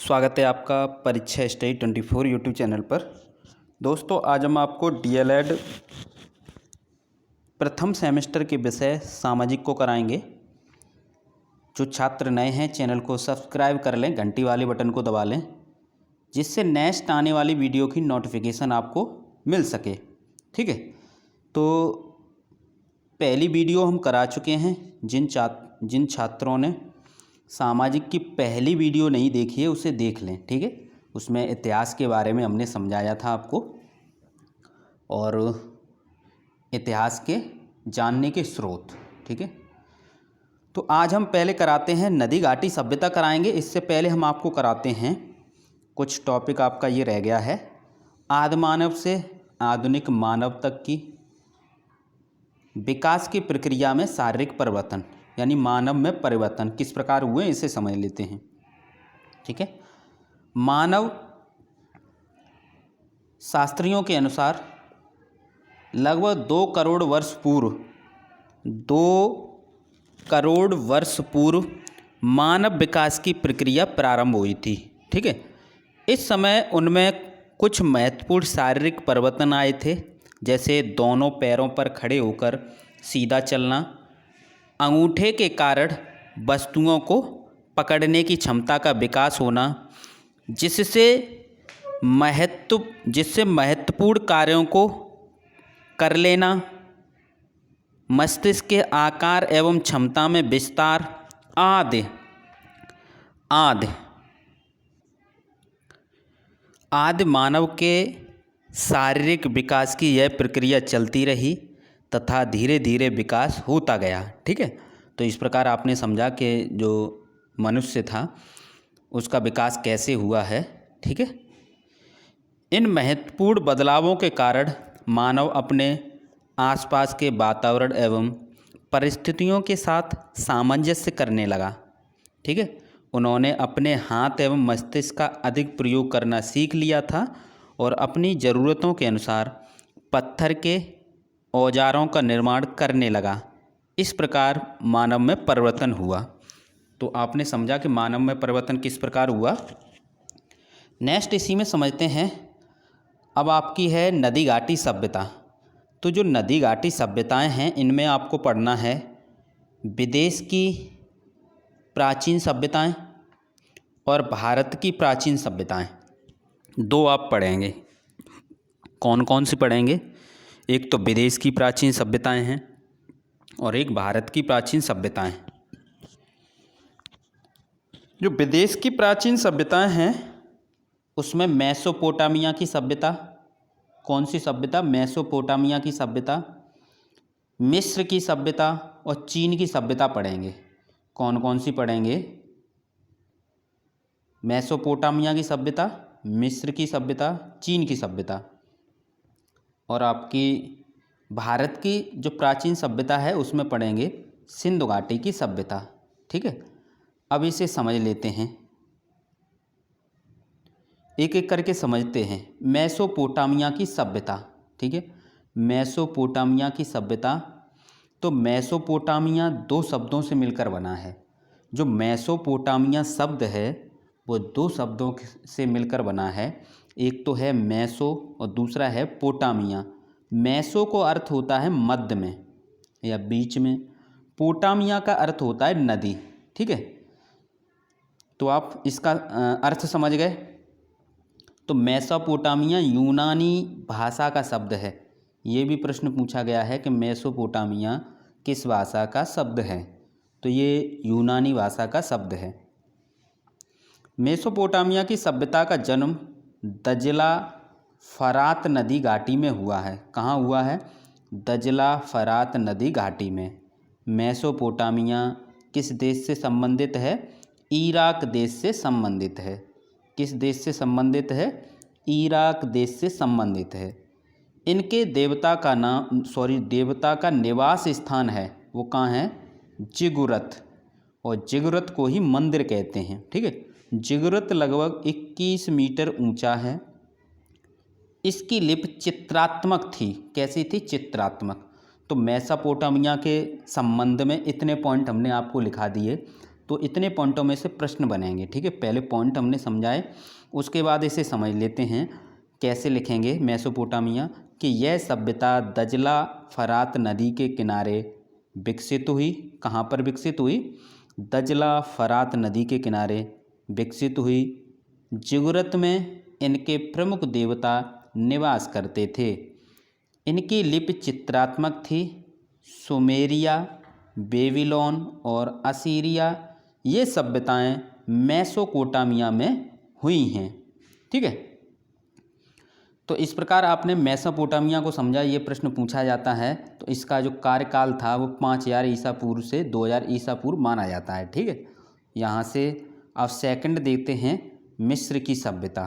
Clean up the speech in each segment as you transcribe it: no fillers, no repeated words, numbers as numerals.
स्वागत है आपका परीक्षा स्टडी 24 यूट्यूब चैनल पर। दोस्तों, आज हम आपको डीएलएड प्रथम सेमेस्टर के विषय सामाजिक को कराएंगे। जो छात्र नए हैं चैनल को सब्सक्राइब कर लें, घंटी वाले बटन को दबा लें, जिससे नेक्स्ट आने वाली वीडियो की नोटिफिकेशन आपको मिल सके। ठीक है, तो पहली वीडियो हम करा चुके हैं। जिन छात्रों ने सामाजिक की पहली वीडियो नहीं देखी है उसे देख लें। ठीक है, उसमें इतिहास के बारे में हमने समझाया था आपको और इतिहास के जानने के स्रोत। ठीक है, तो आज हम पहले कराते हैं नदी घाटी सभ्यता कराएंगे। इससे पहले हम आपको कराते हैं कुछ टॉपिक। आपका ये रह गया है आदि मानव से आधुनिक मानव तक की विकास की प्रक्रिया में शारीरिक परिवर्तन, यानी मानव में परिवर्तन किस प्रकार हुए इसे समझ लेते हैं। ठीक है, मानव शास्त्रियों के अनुसार लगभग 2 करोड़ वर्ष पूर्व मानव विकास की प्रक्रिया प्रारंभ हुई थी। ठीक है, इस समय उनमें कुछ महत्वपूर्ण शारीरिक परिवर्तन आए थे, जैसे दोनों पैरों पर खड़े होकर सीधा चलना, अंगूठे के कारण वस्तुओं को पकड़ने की क्षमता का विकास होना, जिससे महत्वपूर्ण कार्यों को कर लेना, मस्तिष्क के आकार एवं क्षमता में विस्तार आदि मानव के शारीरिक विकास की यह प्रक्रिया चलती रही तथा धीरे धीरे विकास होता गया। ठीक है, तो इस प्रकार आपने समझा कि जो मनुष्य था उसका विकास कैसे हुआ है। ठीक है, इन महत्वपूर्ण बदलावों के कारण मानव अपने आसपास के वातावरण एवं परिस्थितियों के साथ सामंजस्य करने लगा। ठीक है, उन्होंने अपने हाथ एवं मस्तिष्क का अधिक प्रयोग करना सीख लिया था और अपनी ज़रूरतों के अनुसार पत्थर के औजारों का निर्माण करने लगा। इस प्रकार मानव में परिवर्तन हुआ। तो आपने समझा कि मानव में परिवर्तन किस प्रकार हुआ। नेक्स्ट इसी में समझते हैं। अब आपकी है नदी घाटी सभ्यता। तो जो नदी घाटी सभ्यताएं हैं इनमें आपको पढ़ना है विदेश की प्राचीन सभ्यताएं और भारत की प्राचीन सभ्यताएं। दो आप पढ़ेंगे। कौन कौन सी पढ़ेंगे? एक तो विदेश की प्राचीन सभ्यताएं हैं और एक भारत की प्राचीन सभ्यताएं। जो विदेश की प्राचीन सभ्यताएं हैं उसमें मेसोपोटामिया की सभ्यता। कौन सी सभ्यता? मेसोपोटामिया की सभ्यता, मिस्र की सभ्यता और चीन की सभ्यता पढ़ेंगे। कौन कौन सी पढ़ेंगे? मेसोपोटामिया की सभ्यता, मिस्र की सभ्यता, चीन की सभ्यता। और आपकी भारत की जो प्राचीन सभ्यता है उसमें पढ़ेंगे सिंधु घाटी की सभ्यता। ठीक है, अब इसे समझ लेते हैं, एक एक करके समझते हैं। मेसोपोटामिया की सभ्यता। ठीक है, मेसोपोटामिया की सभ्यता। तो मेसोपोटामिया 2 शब्दों से मिलकर बना है। जो मेसोपोटामिया शब्द है वो 2 शब्दों से मिलकर बना है। एक तो है मेसो और दूसरा है पोटामिया। मेसो को अर्थ होता है मध्य में या बीच में, पोटामिया का अर्थ होता है नदी। ठीक है, तो आप इसका अर्थ समझ गए। तो मेसोपोटामिया यूनानी भाषा का शब्द है। ये भी प्रश्न पूछा गया है कि मेसोपोटामिया किस भाषा का शब्द है, तो ये यूनानी भाषा का शब्द है। मेसोपोटामिया की सभ्यता का जन्म दजला फरात नदी घाटी में हुआ है। कहाँ हुआ है? दजला फरात नदी घाटी में। मेसोपोटामिया किस देश से संबंधित है? इराक देश से संबंधित है। किस देश से संबंधित है? इराक देश से संबंधित है। इनके देवता का निवास स्थान है वो कहाँ है? जिगुरत, और जिगुरत को ही मंदिर कहते हैं। ठीक है, जिगुरत लगभग 21 मीटर ऊंचा है। इसकी लिपि चित्रात्मक थी। कैसी थी? चित्रात्मक। तो मेसोपोटामिया के संबंध में इतने पॉइंट हमने आपको लिखा दिए। तो इतने पॉइंटों में से प्रश्न बनेंगे, ठीक है। पहले पॉइंट हमने समझाए, उसके बाद इसे समझ लेते हैं कैसे लिखेंगे। मेसोपोटामिया कि यह सभ्यता दजला फरात नदी के किनारे विकसित हुई। कहाँ पर विकसित हुई? दजला फरात नदी के किनारे विकसित हुई। जिगुरत में इनके प्रमुख देवता निवास करते थे। इनकी लिपि चित्रात्मक थी। सुमेरिया, बेबीलोन और असीरिया ये सभ्यताएं मेसोपोटामिया में हुई हैं, ठीक है। तो इस प्रकार आपने मेसोपोटामिया को समझा। ये प्रश्न पूछा जाता है तो इसका जो कार्यकाल था वो 5000 ईसा पूर्व से 2000 ईसा पूर्व माना जाता है, ठीक है। यहाँ से अब सेकंड देखते हैं मिस्र की सभ्यता।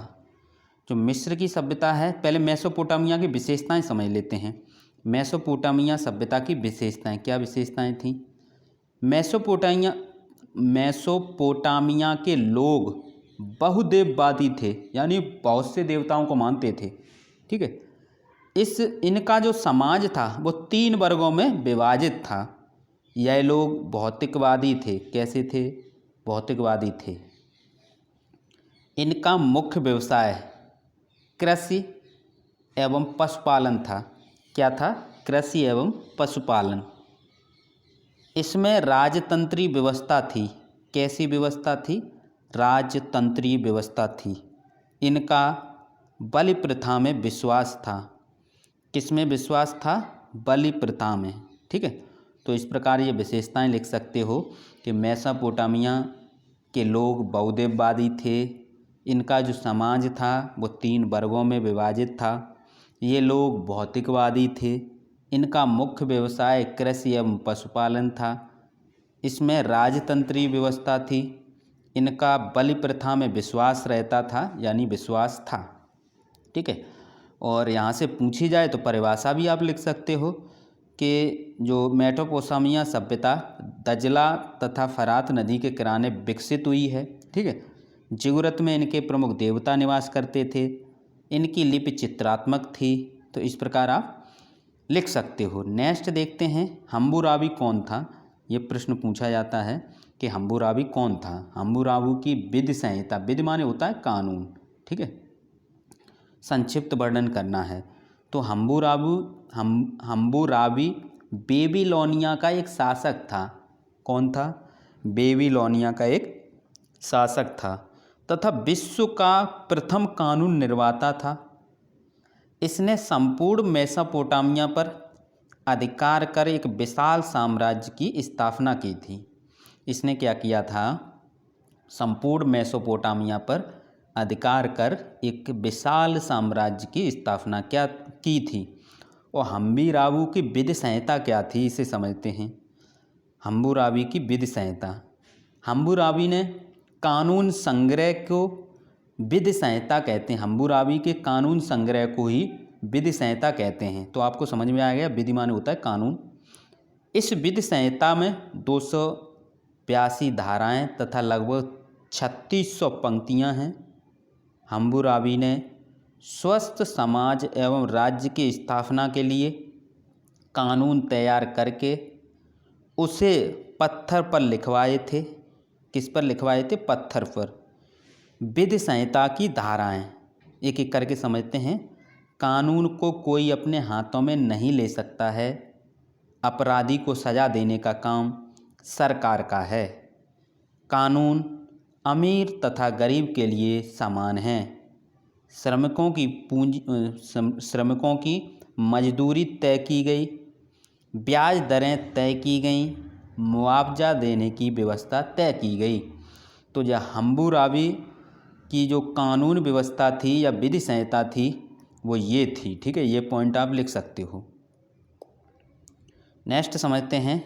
जो मिस्र की सभ्यता है, पहले मेसोपोटामिया की विशेषताएं समझ लेते हैं। मेसोपोटामिया सभ्यता की विशेषताएं, क्या विशेषताएं थीं? मेसोपोटामिया के लोग बहुदेववादी थे, यानी बहुत से देवताओं को मानते थे, ठीक है। इनका जो समाज था वो 3 वर्गों में विभाजित था। यह लोग भौतिकवादी थे। कैसे थे? भौतिकवादी थे। इनका मुख्य व्यवसाय कृषि एवं पशुपालन था। क्या था? कृषि एवं पशुपालन। इसमें राजतंत्रीय व्यवस्था थी। कैसी व्यवस्था थी? राजतंत्रीय व्यवस्था थी। इनका बलि प्रथा में विश्वास था। किसमें विश्वास था? बलि प्रथा में, ठीक है। तो इस प्रकार ये विशेषताएं लिख सकते हो कि मेसोपोटामिया के लोग बहुदेववादी थे। इनका जो समाज था वो 3 वर्गों में विभाजित था। ये लोग भौतिकवादी थे। इनका मुख्य व्यवसाय कृषि एवं पशुपालन था। इसमें राजतंत्रीय व्यवस्था थी। इनका बलि प्रथा में विश्वास रहता था, यानी विश्वास था, ठीक है। और यहाँ से पूछी जाए तो परिभाषा भी आप लिख सकते हो कि जो मेसोपोटामिया सभ्यता दजला तथा फरात नदी के किनारे विकसित हुई है, ठीक है। जिगुरत में इनके प्रमुख देवता निवास करते थे। इनकी लिपि चित्रात्मक थी। तो इस प्रकार आप लिख सकते हो। नेक्स्ट देखते हैं हम्बुराबी कौन था। ये प्रश्न पूछा जाता है कि हम्बुराबी कौन था। हम्बुराबी की विधि संहिता, विधि माने होता है कानून, ठीक है। संक्षिप्त वर्णन करना है तो हम्बुराबी बेबीलोनिया का एक शासक था। कौन था? बेबीलोनिया का एक शासक था तथा विश्व का प्रथम कानून निर्माता था। इसने संपूर्ण मेसोपोटामिया पर अधिकार कर एक विशाल साम्राज्य की स्थापना की थी। इसने क्या किया था? संपूर्ण मेसोपोटामिया पर अधिकार कर एक विशाल साम्राज्य की स्थापना क्या की थी। और हम्बुराबी की विधि संहिता क्या थी, इसे समझते हैं। हम्बुराबी की विधि संहिता, हम्बुराबी ने कानून संग्रह को विधि संहिता कहते हैं। हम्बुराबी के कानून संग्रह को ही विधि संहिता कहते हैं। तो आपको समझ में आ गया, विधि माने होता है कानून। इस विधि संहिता में 282 धाराएं तथा लगभग 3600 पंक्तियां हैं। हम्बुराबी ने स्वस्थ समाज एवं राज्य की स्थापना के लिए कानून तैयार करके उसे पत्थर पर लिखवाए थे। किस पर लिखवाए थे? पत्थर पर। विधि संहिता की धाराएं एक एक करके समझते हैं। कानून को कोई अपने हाथों में नहीं ले सकता है। अपराधी को सजा देने का काम सरकार का है। कानून अमीर तथा गरीब के लिए समान है। श्रमिकों की मजदूरी तय की गई। ब्याज दरें तय की गई। मुआवजा देने की व्यवस्था तय की गई। तो यह हम्बुराबी की जो कानून व्यवस्था थी या विधि संहिता थी वो ये थी, ठीक है। ये पॉइंट आप लिख सकते हो। नेक्स्ट समझते हैं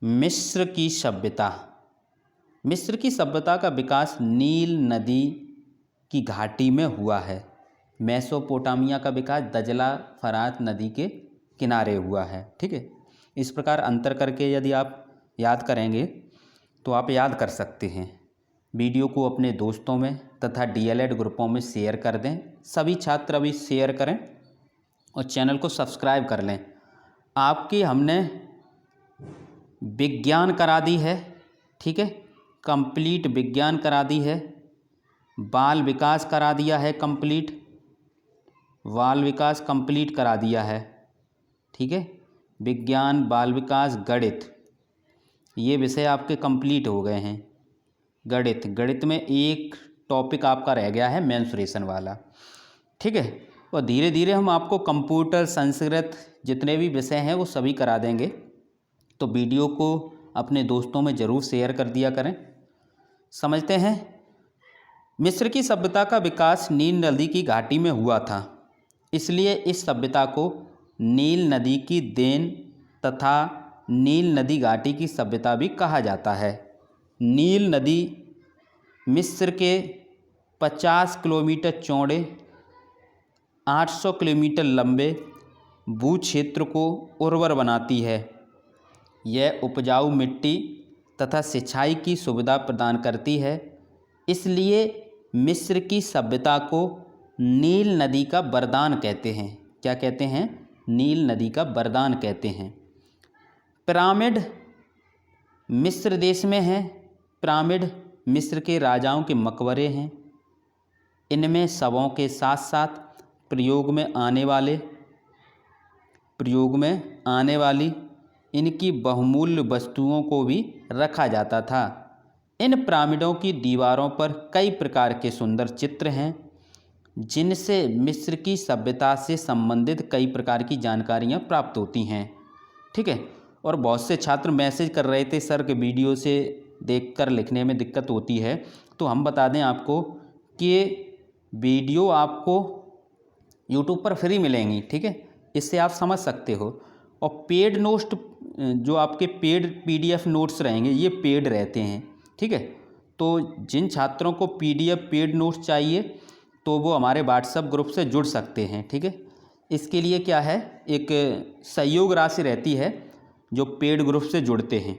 मिस्र की सभ्यता। मिस्र की सभ्यता का विकास नील नदी की घाटी में हुआ है। मेसोपोटामिया का विकास दजला फरात नदी के किनारे हुआ है, ठीक है। इस प्रकार अंतर करके यदि आप याद करेंगे तो आप याद कर सकते हैं। वीडियो को अपने दोस्तों में तथा डीएलएड ग्रुपों में शेयर कर दें। सभी छात्र अभी शेयर करें और चैनल को सब्सक्राइब कर लें। आपकी हमने विज्ञान करा दी है, ठीक है। कंप्लीट विज्ञान करा दी है, बाल विकास करा दिया है कंप्लीट, बाल विकास कंप्लीट करा दिया है, ठीक है। विज्ञान, बाल विकास, गणित, ये विषय आपके कंप्लीट हो गए हैं। गणित में एक टॉपिक आपका रह गया है मेंसुरेशन वाला, ठीक है। और धीरे धीरे हम आपको कंप्यूटर, संस्कृत, जितने भी विषय हैं वो सभी करा देंगे। तो वीडियो को अपने दोस्तों में ज़रूर शेयर कर दिया करें। समझते हैं। मिस्र की सभ्यता का विकास नील नदी की घाटी में हुआ था, इसलिए इस सभ्यता को नील नदी की देन तथा नील नदी घाटी की सभ्यता भी कहा जाता है। नील नदी मिस्र के 50 किलोमीटर चौड़े, 800 किलोमीटर लंबे भू क्षेत्र को उर्वर बनाती है। यह उपजाऊ मिट्टी तथा सिंचाई की सुविधा प्रदान करती है, इसलिए मिस्र की सभ्यता को नील नदी का वरदान कहते हैं। क्या कहते हैं? नील नदी का वरदान कहते हैं। पिरामिड मिस्र देश में हैं। पिरामिड मिस्र के राजाओं के मकबरे हैं। इनमें शवों के साथ साथ प्रयोग में आने वाली इनकी बहुमूल्य वस्तुओं को भी रखा जाता था। इन पिरामिडों की दीवारों पर कई प्रकार के सुंदर चित्र हैं, जिनसे मिस्र की सभ्यता से संबंधित कई प्रकार की जानकारियाँ प्राप्त होती हैं, ठीक है। और बहुत से छात्र मैसेज कर रहे थे, सर के वीडियो से देखकर लिखने में दिक्कत होती है, तो हम बता दें आपको कि वीडियो आपको यूट्यूब पर फ्री मिलेंगी, ठीक है। इससे आप समझ सकते हो। और पेड नोट्स, जो आपके पेड PDF नोट्स रहेंगे, ये पेड रहते हैं, ठीक है। तो जिन छात्रों को PDF पेड नोट्स चाहिए तो वो हमारे व्हाट्सएप ग्रुप से जुड़ सकते हैं, ठीक है। इसके लिए क्या है, एक सहयोग राशि रहती है जो पेड ग्रुप से जुड़ते हैं।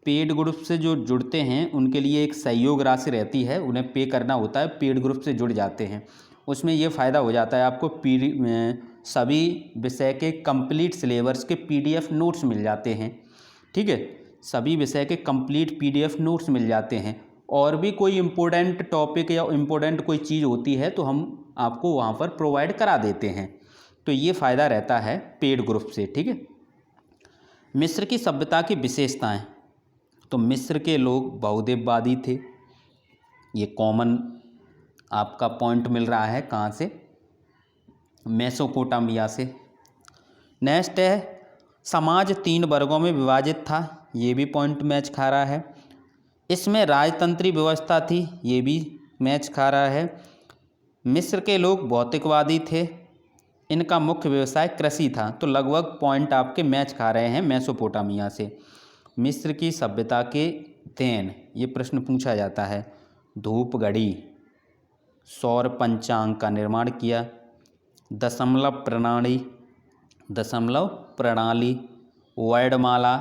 पेड ग्रुप से जो जुड़ते हैं उनके लिए एक सहयोग राशि रहती है, उन्हें पे करना होता है, पेड ग्रुप से जुड़ जाते हैं। उसमें ये फ़ायदा हो जाता है, आपको सभी विषय के कंप्लीट सिलेबस के PDF नोट्स मिल जाते हैं, ठीक है। सभी विषय के कंप्लीट PDF नोट्स मिल जाते हैं। और भी कोई इम्पोर्टेंट टॉपिक या इम्पोर्टेंट कोई चीज़ होती है तो हम आपको वहाँ पर प्रोवाइड करा देते हैं। तो ये फ़ायदा रहता है पेड ग्रुप से, ठीक है। मिस्र की सभ्यता की विशेषताएं। तो मिस्र के लोग बहुदेववादी थे। ये कॉमन आपका पॉइंट मिल रहा है कहाँ से? मेसोपोटामिया से। नेक्स्ट है, समाज 3 वर्गों में विभाजित था। ये भी पॉइंट मैच खा रहा है। इसमें राजतंत्रीय व्यवस्था थी, ये भी मैच खा रहा है। मिस्र के लोग भौतिकवादी थे। इनका मुख्य व्यवसाय कृषि था। तो लगभग पॉइंट आपके मैच खा रहे हैं मेसोपोटामिया से। मिस्र की सभ्यता के देन, ये प्रश्न पूछा जाता है। धूप घड़ी, सौर पंचांग का निर्माण किया, दशमलव प्रणाली, वर्णमाला,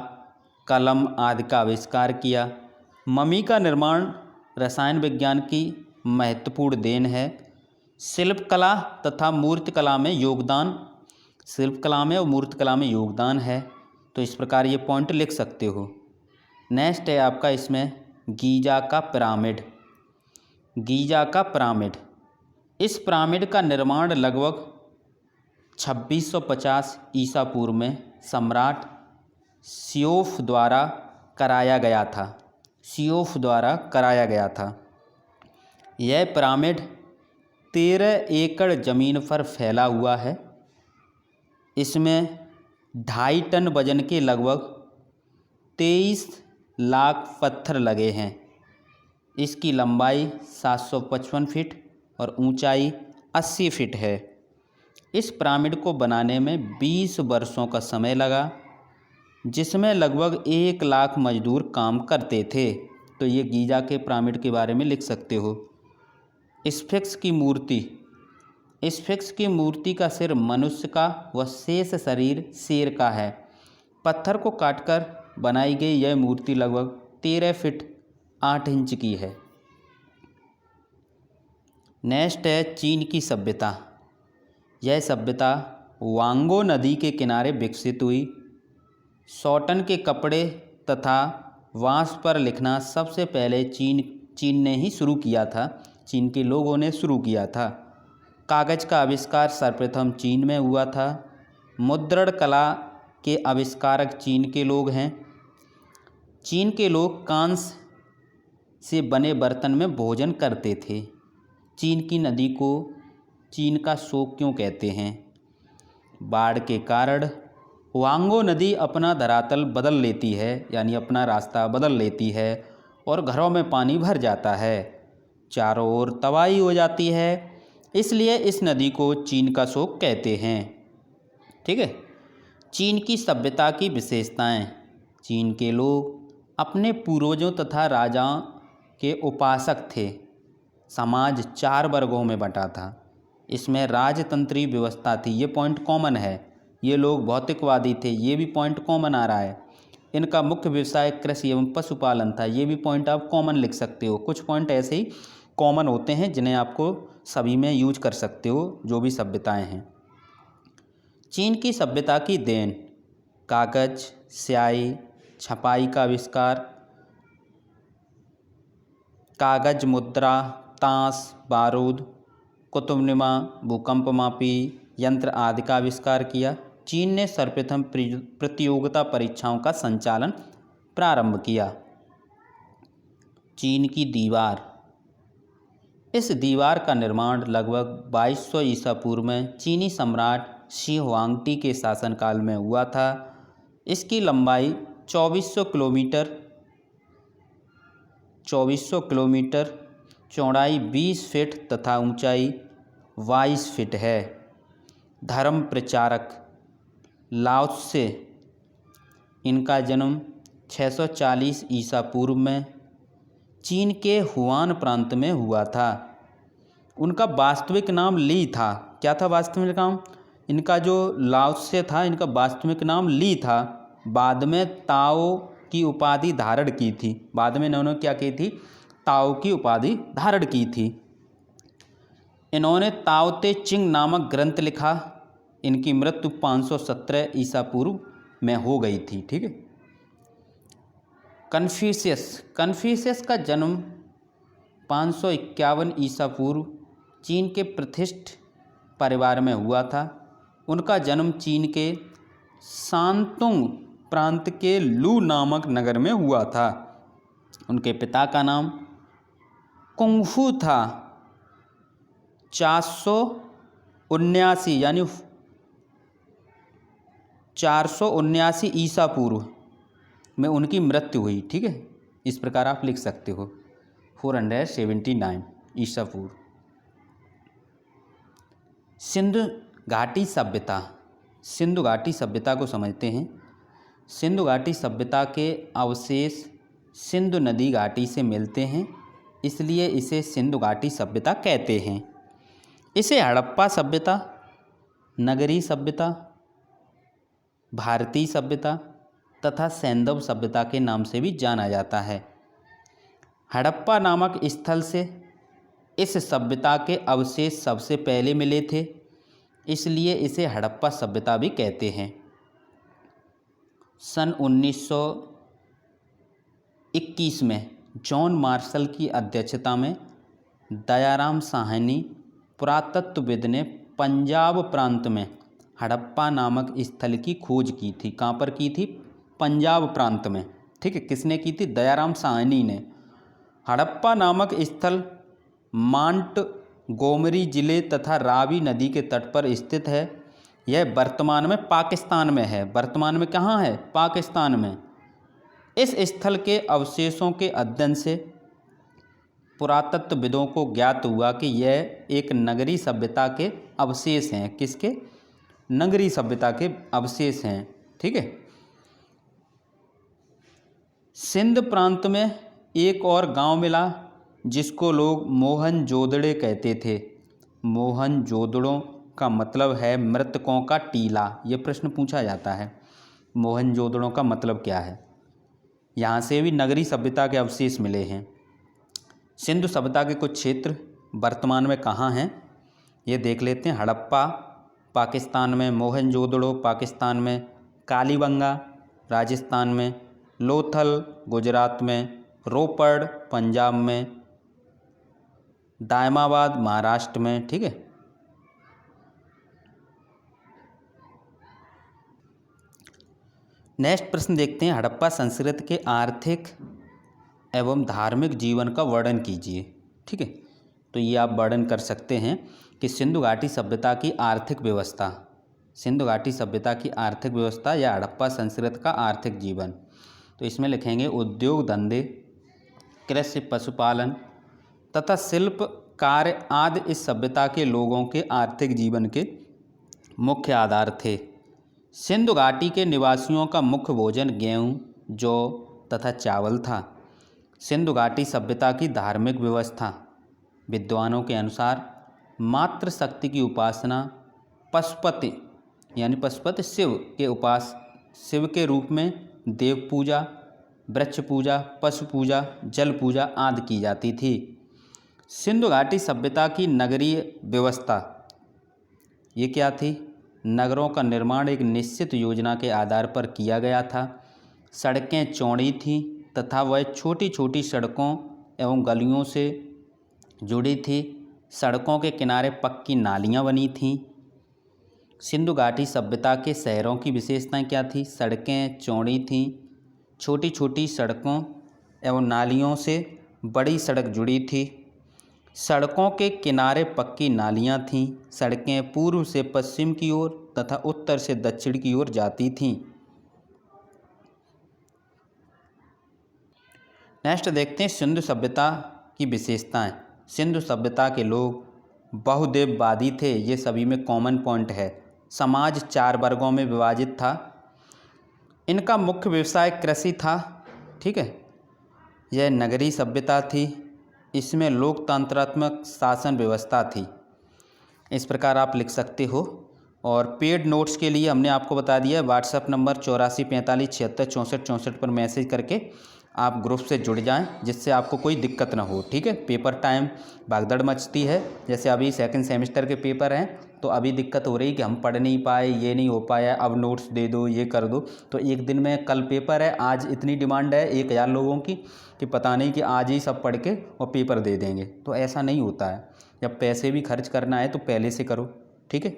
कलम आदि का आविष्कार किया। ममी का निर्माण रसायन विज्ञान की महत्वपूर्ण देन है। शिल्पकला तथा मूर्तिकला में और मूर्तिकला में योगदान है। तो इस प्रकार ये पॉइंट लिख सकते हो। नेक्स्ट है आपका इसमें गीजा का पिरामिड। इस पिरामिड का निर्माण लगभग 2650 ईसा पूर्व में सम्राट सियोफ द्वारा कराया गया था। यह पिरामिड 13 एकड़ ज़मीन पर फैला हुआ है। इसमें 2.5 टन वजन के लगभग 23 लाख पत्थर लगे हैं। इसकी लंबाई 755 फीट और ऊंचाई 80 फीट है। इस पिरामिड को बनाने में 20 वर्षों का समय लगा, जिसमें लगभग 1 लाख मजदूर काम करते थे। तो ये गीजा के पिरामिड के बारे में लिख सकते हो। स्फिंक्स की मूर्ति का सिर मनुष्य का व शेष शरीर शेर का है। पत्थर को काटकर बनाई गई यह मूर्ति लगभग 13 फीट 8 इंच की है। नेक्स्ट है चीन की सभ्यता। यह सभ्यता वांगो नदी के किनारे विकसित हुई। सॉटन के कपड़े तथा वांस पर लिखना सबसे पहले चीन ने ही शुरू किया था, चीन के लोगों ने शुरू किया था। कागज़ का आविष्कार सर्वप्रथम चीन में हुआ था। मुद्रण कला के आविष्कारक चीन के लोग हैं। चीन के लोग कांस्य से बने बर्तन में भोजन करते थे। चीन की नदी को चीन का शोक क्यों कहते हैं? बाढ़ के कारण हुआंगो नदी अपना धरातल बदल लेती है, यानी अपना रास्ता बदल लेती है और घरों में पानी भर जाता है, चारों ओर तबाही हो जाती है, इसलिए इस नदी को चीन का शोक कहते हैं। ठीक है। चीन की सभ्यता की विशेषताएं। चीन के लोग अपने पूर्वजों तथा राजाओं के उपासक थे। समाज 4 वर्गों में बंटा था। इसमें राजतंत्री व्यवस्था थी, ये पॉइंट कॉमन है। ये लोग भौतिकवादी थे, ये भी पॉइंट कॉमन आ रहा है। इनका मुख्य व्यवसाय कृषि एवं पशुपालन था, ये भी पॉइंट आप कॉमन लिख सकते हो। कुछ पॉइंट ऐसे ही कॉमन होते हैं जिन्हें आपको सभी में यूज कर सकते हो, जो भी सभ्यताएं हैं। चीन की सभ्यता की देन: कागज, स्याही, छपाई का आविष्कार, कागज मुद्रा, ताश, बारूद, कुतुबनुमा, भूकंपमापी यंत्र आदि का आविष्कार किया। चीन ने सर्वप्रथम प्रतियोगिता परीक्षाओं का संचालन प्रारंभ किया। चीन की दीवार: इस दीवार का निर्माण लगभग 2200 ईसा पूर्व में चीनी सम्राट शी हुआंगटी के शासनकाल में हुआ था। इसकी लंबाई 2400 किलोमीटर, चौड़ाई 20 फीट तथा ऊंचाई 22 फीट है। धर्म प्रचारक: लाओ त्से। इनका जन्म 640 ईसा पूर्व में चीन के हुआन प्रांत में हुआ था। उनका वास्तविक नाम ली था। क्या था वास्तविक नाम? इनका जो लाओ त्से था, इनका वास्तविक नाम ली था। बाद में ताओ की उपाधि धारण की थी। बाद में इन्होंने क्या की थी? ताओ की उपाधि धारण की थी। इन्होंने ताओ ते चिंग नामक ग्रंथ लिखा। इनकी मृत्यु 517 ईसा पूर्व में हो गई थी। ठीक है। कन्फ्यूशियस का जन्म 551 ईसा पूर्व चीन के प्रतिष्ठित परिवार में हुआ था। उनका जन्म चीन के शांतुंग प्रांत के लू नामक नगर में हुआ था। उनके पिता का नाम कुंगफू था। 479 यानी 479 ईसा पूर्व में उनकी मृत्यु हुई। ठीक है। इस प्रकार आप लिख सकते हो 479 ईसा पूर्व। सिंधु घाटी सभ्यता। सिंधु घाटी सभ्यता को समझते हैं। सिंधु घाटी सभ्यता के अवशेष सिंधु नदी घाटी से मिलते हैं, इसलिए इसे सिंधु घाटी सभ्यता कहते हैं। इसे हड़प्पा सभ्यता, नगरी सभ्यता, भारतीय सभ्यता तथा सैंधव सभ्यता के नाम से भी जाना जाता है। हड़प्पा नामक स्थल से इस सभ्यता के अवशेष सबसे पहले मिले थे, इसलिए इसे हड़प्पा सभ्यता भी कहते हैं। सन 1921 में जॉन मार्शल की अध्यक्षता में दयाराम साहनी पुरातत्वविद ने पंजाब प्रांत में हड़प्पा नामक स्थल की खोज की थी। कहाँ पर की थी? पंजाब प्रांत में। ठीक है। किसने की थी? दयाराम साहनी ने। हड़प्पा नामक स्थल मांट गोमरी जिले तथा रावी नदी के तट पर स्थित है। यह वर्तमान में पाकिस्तान में है। वर्तमान में कहाँ है? पाकिस्तान में। इस स्थल के अवशेषों के अध्ययन से पुरातत्वविदों को ज्ञात हुआ कि यह एक नगरी सभ्यता के अवशेष हैं। किसके? नगरी सभ्यता के अवशेष हैं। ठीक है। सिंध प्रांत में एक और गांव मिला जिसको लोग मोहनजोदड़ो कहते थे। मोहनजोदड़ो का मतलब है मृतकों का टीला। ये प्रश्न पूछा जाता है, मोहनजोदड़ो का मतलब क्या है। यहाँ से भी नगरी सभ्यता के अवशेष मिले हैं। सिंधु सभ्यता के कुछ क्षेत्र वर्तमान में कहाँ हैं ये देख लेते हैं। हड़प्पा पाकिस्तान में, मोहनजोदड़ो पाकिस्तान में, कालीबंगा राजस्थान में, लोथल गुजरात में, रोपड़ पंजाब में, दायमाबाद महाराष्ट्र में। ठीक है। नेक्स्ट प्रश्न देखते हैं, हड़प्पा संस्कृति के आर्थिक एवं धार्मिक जीवन का वर्णन कीजिए। ठीक है। तो ये आप वर्णन कर सकते हैं कि सिंधु घाटी सभ्यता की आर्थिक व्यवस्था, सिंधु घाटी सभ्यता की आर्थिक व्यवस्था या हड़प्पा संस्कृति का आर्थिक जीवन। तो इसमें लिखेंगे उद्योग धंधे, कृषि, पशुपालन तथा शिल्प कार्य आदि इस सभ्यता के लोगों के आर्थिक जीवन के मुख्य आधार थे। सिंधु घाटी के निवासियों का मुख्य भोजन गेहूँ, जौ तथा चावल था। सिंधु घाटी सभ्यता की धार्मिक व्यवस्था, विद्वानों के अनुसार मातृशक्ति की उपासना, पशुपति यानी पशुपति शिव के रूप में देव पूजा, वृक्ष पूजा, पशु पूजा, जल पूजा आदि की जाती थी। सिंधु घाटी सभ्यता की नगरीय व्यवस्था, ये क्या थी? नगरों का निर्माण एक निश्चित योजना के आधार पर किया गया था। सड़कें चौड़ी थीं तथा वह छोटी छोटी सड़कों एवं गलियों से जुड़ी थी। सड़कों के किनारे पक्की नालियाँ बनी थीं। सिंधु घाटी सभ्यता के शहरों की विशेषताएं क्या थी? सड़कें चौड़ी थीं, छोटी छोटी सड़कों एवं नालियों से बड़ी सड़क जुड़ी थी। सड़कों के किनारे पक्की नालियाँ थीं। सड़कें पूर्व से पश्चिम की ओर तथा उत्तर से दक्षिण की ओर जाती थीं। नेक्स्ट देखते हैं सिंधु सभ्यता की विशेषताएं। सिंधु सभ्यता के लोग बहुदेववादी थे, ये सभी में कॉमन पॉइंट है। समाज 4 वर्गों में विभाजित था। इनका मुख्य व्यवसाय कृषि था। ठीक है। यह नगरीय सभ्यता थी। इसमें लोकतंत्रात्मक शासन व्यवस्था थी। इस प्रकार आप लिख सकते हो। और पेड नोट्स के लिए हमने आपको बता दिया, व्हाट्सएप नंबर 8445766464 पर मैसेज करके आप ग्रुप से जुड़ जाएं, जिससे आपको कोई दिक्कत ना हो। ठीक है। पेपर टाइम भागदड़ मचती है, जैसे अभी सेकंड सेमेस्टर के पेपर हैं तो अभी दिक्कत हो रही कि हम पढ़ नहीं पाए, ये नहीं हो पाया, अब नोट्स दे दो, ये कर दो। तो एक दिन में कल पेपर है, आज इतनी डिमांड है 1000 लोगों की कि पता नहीं कि आज ही सब पढ़ के और पेपर दे देंगे। तो ऐसा नहीं होता है। जब पैसे भी खर्च करना है तो पहले से करो। ठीक है।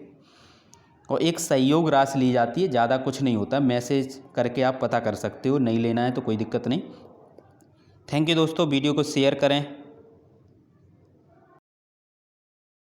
और एक सहयोग राशि ली जाती है, ज़्यादा कुछ नहीं होता। मैसेज करके आप पता कर सकते हो, नहीं लेना है तो कोई दिक्कत नहीं। थैंक यू दोस्तों। वीडियो को शेयर करें।